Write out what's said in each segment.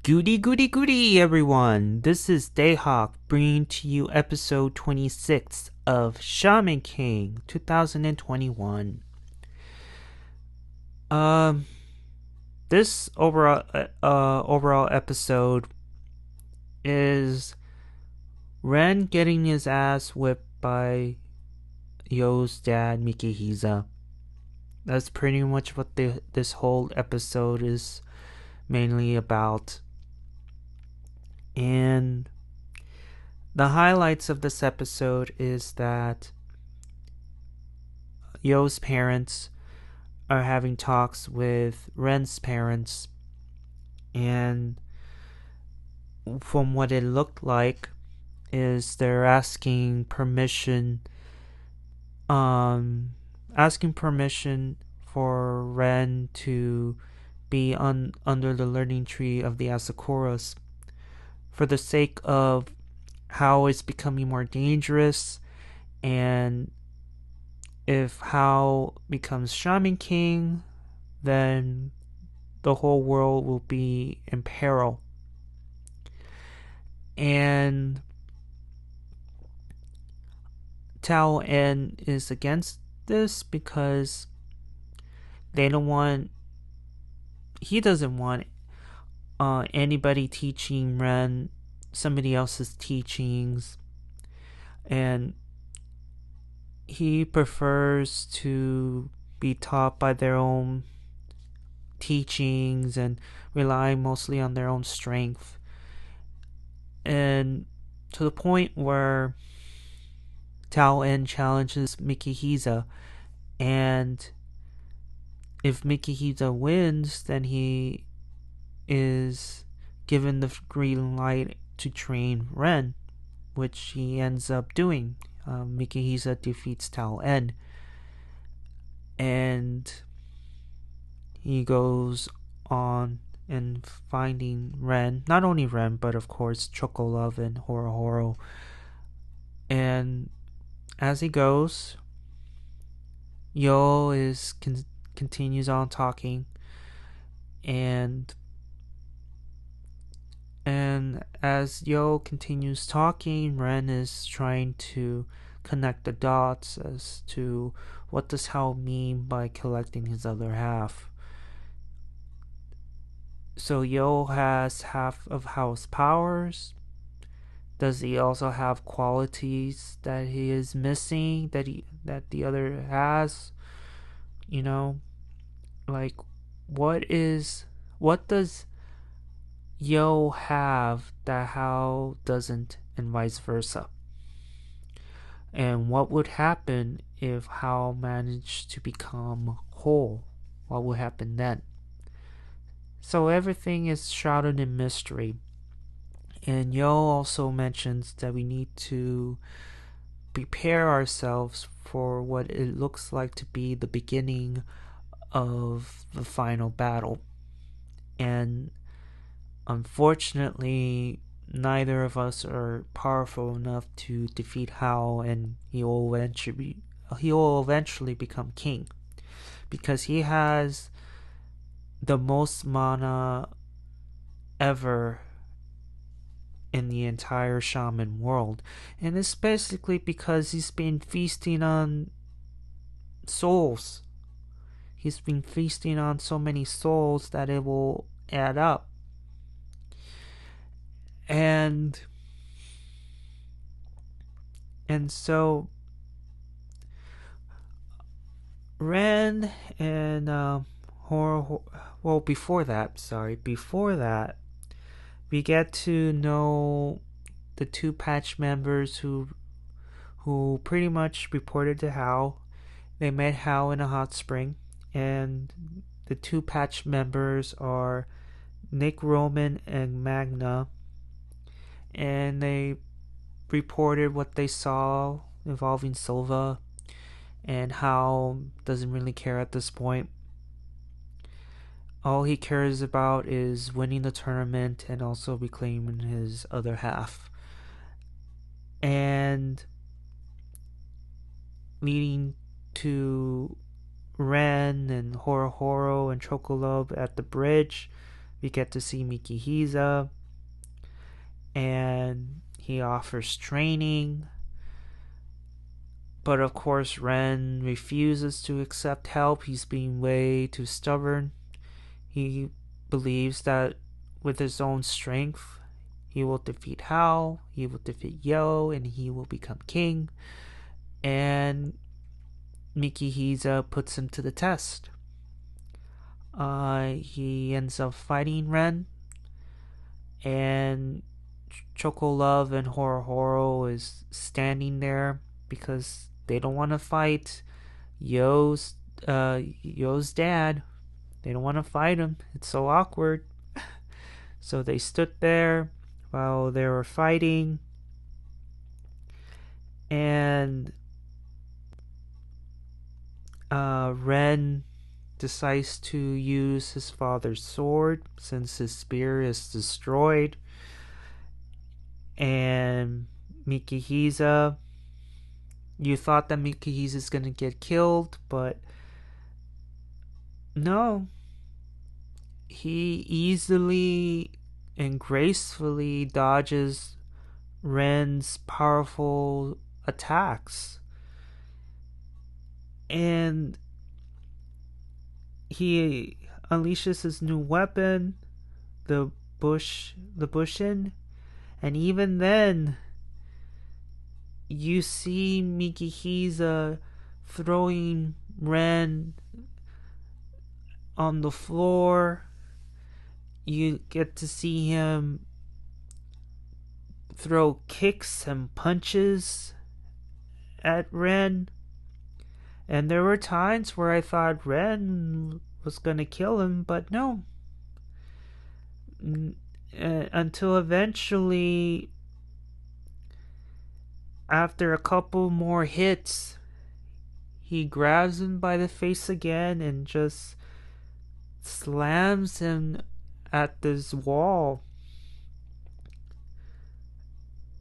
Goody, everyone. This is Dayhawk bringing to you episode 26 of Shaman King 2021. This overall episode is Ren getting his ass whipped by Yo's dad, Mikihisa. That's pretty much what this whole episode is mainly about. And the highlights of this episode is that Yo's parents are having talks with Ren's parents, and from what it looked like is they're asking permission for Ren to be under the learning tree of the Asakuras for the sake of how it's becoming more dangerous, and if Hao becomes Shaman King, then the whole world will be in peril. And Tao and is against this because he doesn't want anybody teaching Ren somebody else's teachings, and he prefers to be taught by their own teachings and rely mostly on their own strength, and to the point where Tao En challenges Mikihisa, and if Mikihisa wins, then he is given the green light to train Ren, which he ends up doing. Mikihisa defeats Tao En, and he goes on and finding Ren, not only Ren, but of course Chocolove and Horo. And as he goes, Yo continues on talking, and as Yo continues talking, Ren is trying to connect the dots as to what does Hao mean by collecting his other half. So Yo has half of Hao's powers. Does he also have qualities that he is missing that the other has? You know, like what does Yo have that Hao doesn't, and vice versa? And what would happen if Hao managed to become whole? What would happen then? So everything is shrouded in mystery. And Yo also mentions that we need to prepare ourselves for what it looks like to be the beginning of the final battle. And unfortunately, neither of us are powerful enough to defeat Hao, and he will eventually become king, because he has the most mana ever in the entire shaman world, and it's basically because he's been feasting on souls. He's been feasting on so many souls that it will add up. And so Ren and before that, we get to know the two patch members who pretty much reported to Hao. They met Hao in a hot spring, and the two patch members are Nick Roman and Magna, and they reported what they saw involving Silva, and Hao doesn't really care at this point. All he cares about is winning the tournament and also reclaiming his other half. And leading to Ren and Horo and Chocolove at the bridge, We get to see Mikihisa, and he offers training. But of course, Ren refuses to accept help. He's being way too stubborn. He believes that with his own strength, he will defeat Hao, he will defeat Yo, and he will become king. And Mikihisa puts him to the test. He ends up fighting Ren, and Choco Love and Horo Horo is standing there because they don't want to fight Yo's dad. They don't want to fight him. It's so awkward. So they stood there while they were fighting, and Ren decides to use his father's sword since his spear is destroyed. And Mikihisa, you thought that Mikihisa is gonna get killed, but no. He easily and gracefully dodges Ren's powerful attacks. And he unleashes his new weapon, the Bushin, and even then you see Mikihisa throwing Ren on the floor. You get to see him throw kicks and punches at Ren. And there were times where I thought Ren was gonna kill him, but no. Until eventually, after a couple more hits, he grabs him by the face again and just slams him at this wall.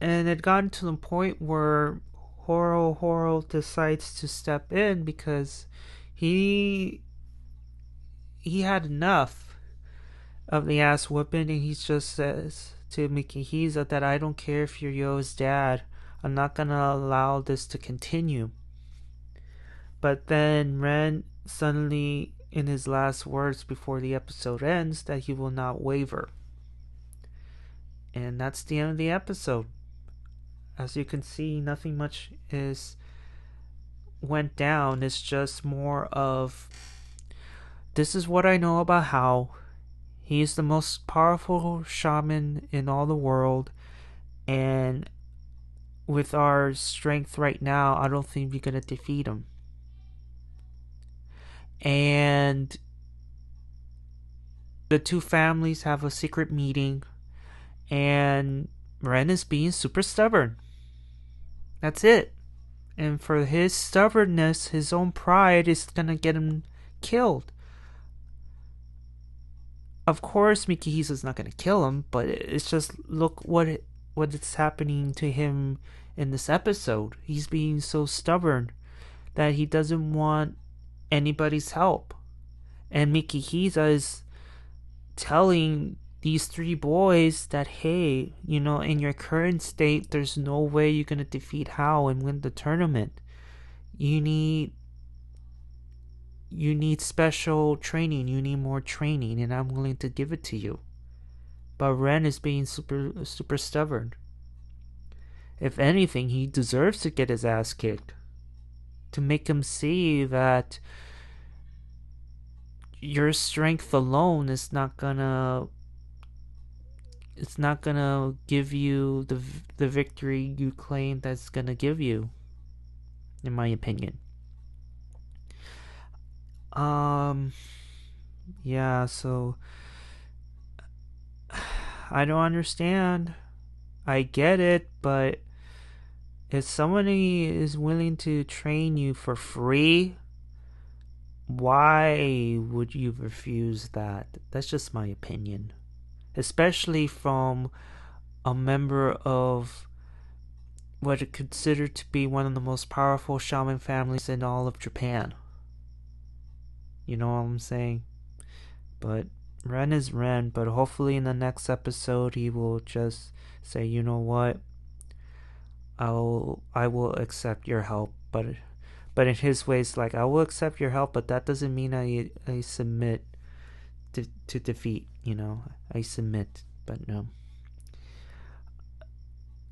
And it got to the point where Horo Horo decides to step in because he had enough of the ass whooping, and he just says to Mikihisa that I don't care if you're Yo's dad, I'm not gonna allow this to continue. But then Ren suddenly, in his last words before the episode ends, that he will not waver. And that's the end of the episode. As you can see, nothing much went down. It's just more of, this is what I know about Hao. He is the most powerful shaman in all the world, and with our strength right now, I don't think we're gonna defeat him. And the two families have a secret meeting, and Ren is being super stubborn. That's it. And for his stubbornness, his own pride is gonna get him killed. Of course, Mikihisa's not gonna kill him, but it's just, look what is happening to him in this episode. He's being so stubborn that he doesn't want anybody's help. And Mikihisa is telling these three boys that, hey, in your current state, there's no way you're gonna defeat Hao and win the tournament. You need special training, you need more training, and I'm willing to give it to you. But Ren is being super stubborn. If anything, he deserves to get his ass kicked, to make him see that your strength alone is not gonna give you the victory you claim that's gonna give you, in my opinion. Yeah, so I don't understand. I get it, but if somebody is willing to train you for free, why would you refuse that? That's just my opinion. Especially from a member of what is considered to be one of the most powerful shaman families in all of Japan. You know what I'm saying? But Ren is Ren, but hopefully in the next episode he will just say, you know what, I will accept your help, but in his ways, like, I will accept your help, but that doesn't mean I submit to defeat. I submit, but no.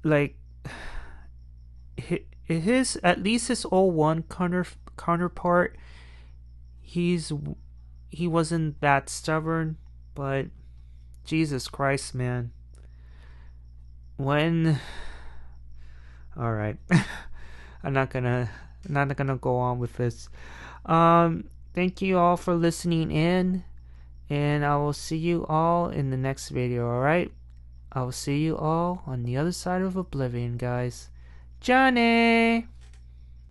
Like, his at least his O1 counterpart, he wasn't that stubborn, but Jesus Christ, man. When all right, I'm not gonna go on with this. Thank you all for listening in, and I will see you all in the next video. All right, I will see you all on the other side of oblivion, guys. Johnny.